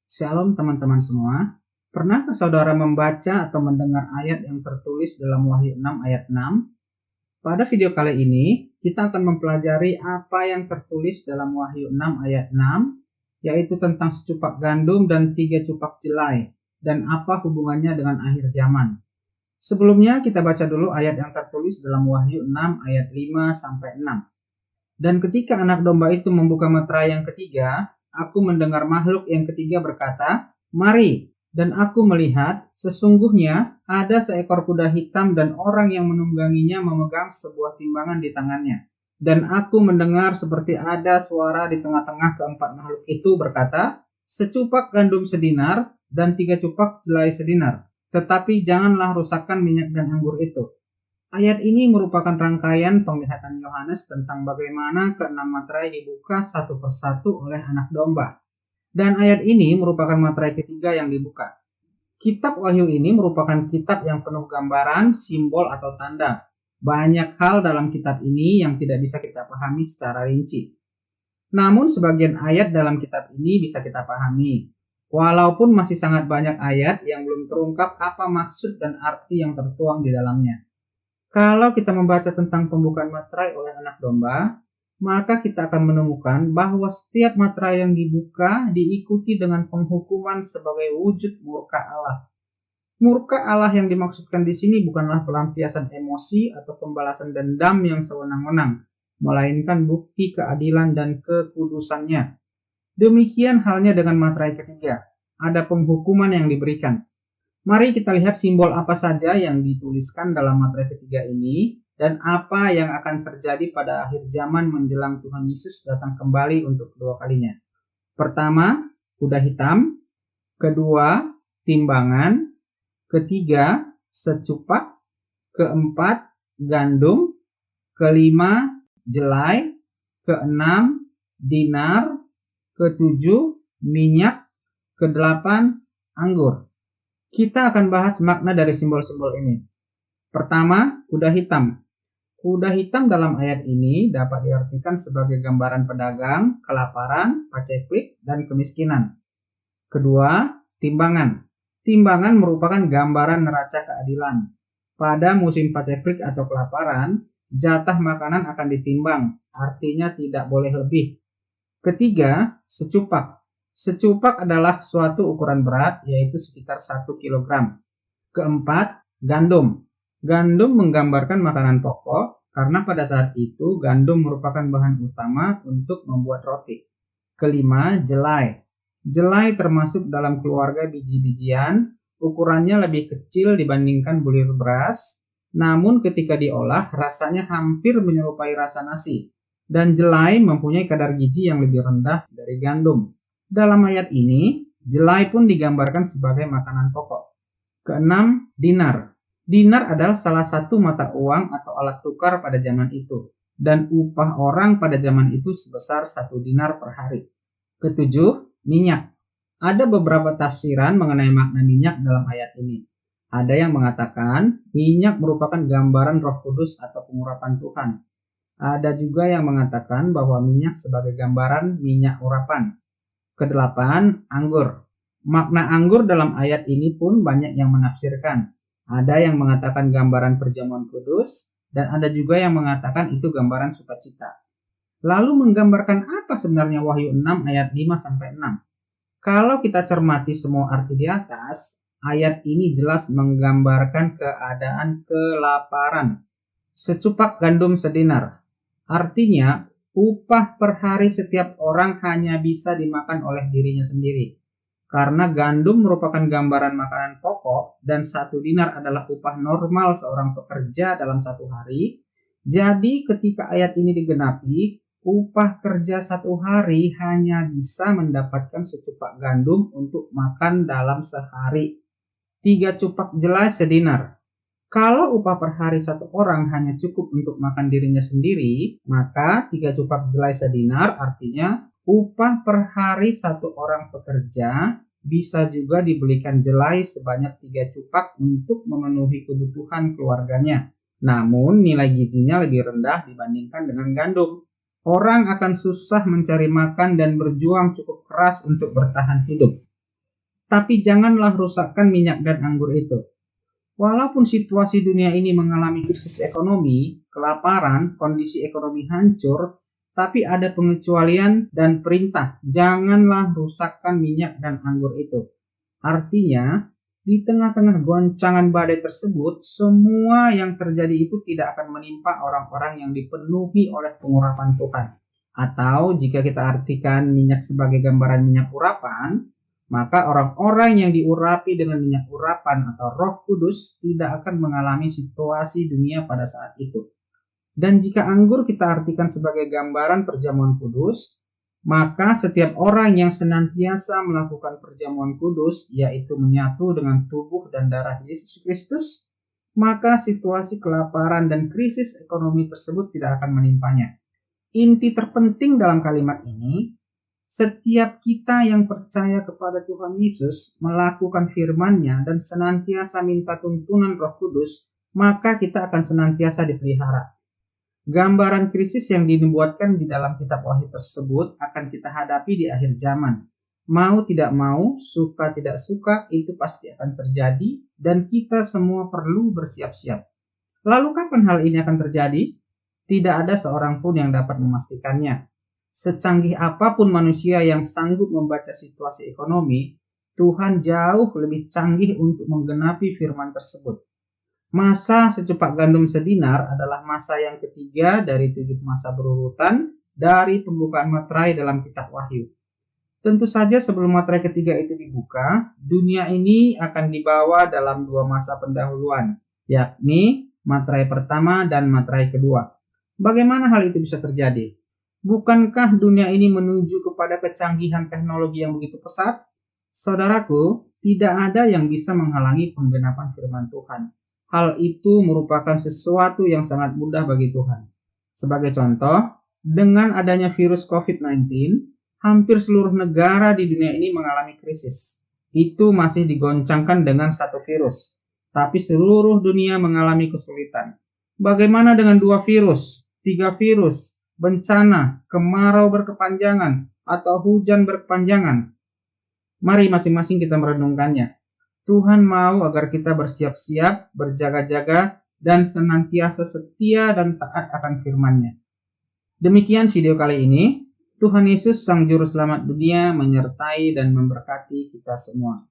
Shalom teman-teman semua. Pernahkah saudara membaca atau mendengar ayat yang tertulis dalam Wahyu 6 ayat 6? Pada video kali ini, kita akan mempelajari apa yang tertulis dalam Wahyu 6 ayat 6, yaitu tentang secupak gandum dan 3 cupak jelai, dan apa hubungannya dengan akhir zaman. Sebelumnya kita baca dulu ayat yang tertulis dalam Wahyu 6 ayat 5-6. Dan ketika anak domba itu membuka meterai yang ketiga, aku mendengar makhluk yang ketiga berkata, "Mari." Dan aku melihat, sesungguhnya ada seekor kuda hitam dan orang yang menungganginya memegang sebuah timbangan di tangannya. Dan aku mendengar seperti ada suara di tengah-tengah keempat makhluk itu berkata, "Secupak gandum sedinar dan 3 cupak jelai sedinar. Tetapi janganlah rusakkan minyak dan anggur itu." Ayat ini merupakan rangkaian penglihatan Yohanes tentang bagaimana keenam materai dibuka satu persatu oleh anak domba. Dan ayat ini merupakan materai ketiga yang dibuka. Kitab Wahyu ini merupakan kitab yang penuh gambaran, simbol atau tanda. Banyak hal dalam kitab ini yang tidak bisa kita pahami secara rinci. Namun sebagian ayat dalam kitab ini bisa kita pahami. Walaupun masih sangat banyak ayat yang belum terungkap apa maksud dan arti yang tertuang di dalamnya. Kalau kita membaca tentang pembukaan materai oleh anak domba, maka kita akan menemukan bahwa setiap materai yang dibuka diikuti dengan penghukuman sebagai wujud murka Allah. Murka Allah yang dimaksudkan di sini bukanlah pelampiasan emosi atau pembalasan dendam yang sewenang-wenang, melainkan bukti keadilan dan kekudusannya. Demikian halnya dengan materai ketiga. Ada penghukuman yang diberikan. Mari kita lihat simbol apa saja yang dituliskan dalam materai ketiga ini dan apa yang akan terjadi pada akhir zaman menjelang Tuhan Yesus datang kembali untuk kedua kalinya. Pertama, kuda hitam. Kedua, timbangan. Ketiga, secupak. Keempat, gandum. Kelima, jelai. Keenam, dinar. Ketujuh, minyak. Kedelapan, anggur. Kita akan bahas makna dari simbol-simbol ini. Pertama, kuda hitam. Kuda hitam dalam ayat ini dapat diartikan sebagai gambaran pedagang, kelaparan, paceklik, dan kemiskinan. Kedua, timbangan. Timbangan merupakan gambaran neraca keadilan. Pada musim paceklik atau kelaparan, jatah makanan akan ditimbang, artinya tidak boleh lebih. Ketiga, secupak. Secupak adalah suatu ukuran berat, yaitu sekitar 1 kg. Keempat, gandum. Gandum menggambarkan makanan pokok, karena pada saat itu gandum merupakan bahan utama untuk membuat roti. Kelima, jelai. Jelai termasuk dalam keluarga biji-bijian, ukurannya lebih kecil dibandingkan bulir beras, namun ketika diolah rasanya hampir menyerupai rasa nasi. Dan jelai mempunyai kadar gizi yang lebih rendah dari gandum. Dalam ayat ini, jelai pun digambarkan sebagai makanan pokok. Keenam, dinar. Dinar adalah salah satu mata uang atau alat tukar pada zaman itu, dan upah orang pada zaman itu sebesar 1 dinar per hari. Ketujuh, minyak. Ada beberapa tafsiran mengenai makna minyak dalam ayat ini. Ada yang mengatakan minyak merupakan gambaran Roh Kudus atau pengurapan Tuhan. Ada juga yang mengatakan bahwa minyak sebagai gambaran minyak urapan. Kedelapan, anggur. Makna anggur dalam ayat ini pun banyak yang menafsirkan. Ada yang mengatakan gambaran perjamuan kudus, dan ada juga yang mengatakan itu gambaran sukacita. Lalu menggambarkan apa sebenarnya Wahyu 6 ayat 5-6? Kalau kita cermati semua arti di atas, ayat ini jelas menggambarkan keadaan kelaparan. Secupak gandum sedinar. Artinya, upah per hari setiap orang hanya bisa dimakan oleh dirinya sendiri. Karena gandum merupakan gambaran makanan pokok dan 1 dinar adalah upah normal seorang pekerja dalam 1 hari. Jadi ketika ayat ini digenapi, upah kerja 1 hari hanya bisa mendapatkan secupak gandum untuk makan dalam sehari. 3 cupak jelai sedinar. Kalau upah per hari 1 orang hanya cukup untuk makan dirinya sendiri, maka 3 cupak jelai sedinar artinya upah per hari 1 orang pekerja bisa juga dibelikan jelai sebanyak 3 cupak untuk memenuhi kebutuhan keluarganya. Namun nilai gizinya lebih rendah dibandingkan dengan gandum. Orang akan susah mencari makan dan berjuang cukup keras untuk bertahan hidup. Tapi janganlah rusakkan minyak dan anggur itu. Walaupun situasi dunia ini mengalami krisis ekonomi, kelaparan, kondisi ekonomi hancur, tapi ada pengecualian dan perintah, janganlah rusakkan minyak dan anggur itu. Artinya, di tengah-tengah goncangan badai tersebut, semua yang terjadi itu tidak akan menimpa orang-orang yang dipenuhi oleh pengurapan Tuhan. Atau jika kita artikan minyak sebagai gambaran minyak urapan, maka orang-orang yang diurapi dengan minyak urapan atau Roh Kudus tidak akan mengalami situasi dunia pada saat itu. Dan jika anggur kita artikan sebagai gambaran perjamuan kudus, maka setiap orang yang senantiasa melakukan perjamuan kudus, yaitu menyatu dengan tubuh dan darah Yesus Kristus, maka situasi kelaparan dan krisis ekonomi tersebut tidak akan menimpanya. Inti terpenting dalam kalimat ini, setiap kita yang percaya kepada Tuhan Yesus, melakukan firman-Nya dan senantiasa minta tuntunan Roh Kudus, maka kita akan senantiasa dipelihara. Gambaran krisis yang dinubuatkan di dalam kitab Wahyu tersebut akan kita hadapi di akhir zaman. Mau tidak mau, suka tidak suka, itu pasti akan terjadi dan kita semua perlu bersiap-siap. Lalu kapan hal ini akan terjadi? Tidak ada seorang pun yang dapat memastikannya. Secanggih apapun manusia yang sanggup membaca situasi ekonomi, Tuhan jauh lebih canggih untuk menggenapi firman tersebut. Masa secupak gandum sedinar adalah masa yang ketiga dari 7 masa berurutan dari pembukaan materai dalam kitab Wahyu. Tentu saja sebelum materai ketiga itu dibuka, dunia ini akan dibawa dalam 2 masa pendahuluan, yakni materai pertama dan materai kedua. Bagaimana hal itu bisa terjadi? Bukankah dunia ini menuju kepada kecanggihan teknologi yang begitu pesat? Saudaraku, tidak ada yang bisa menghalangi penggenapan firman Tuhan. Hal itu merupakan sesuatu yang sangat mudah bagi Tuhan. Sebagai contoh, dengan adanya virus COVID-19, hampir seluruh negara di dunia ini mengalami krisis. Itu masih digoncangkan dengan satu virus, tapi seluruh dunia mengalami kesulitan. Bagaimana dengan 2 virus, 3 virus, bencana, kemarau berkepanjangan, atau hujan berkepanjangan? Mari masing-masing kita merenungkannya. Tuhan mau agar kita bersiap-siap, berjaga-jaga, dan senantiasa setia dan taat akan firman-Nya. Demikian video kali ini. Tuhan Yesus Sang Juru Selamat dunia menyertai dan memberkati kita semua.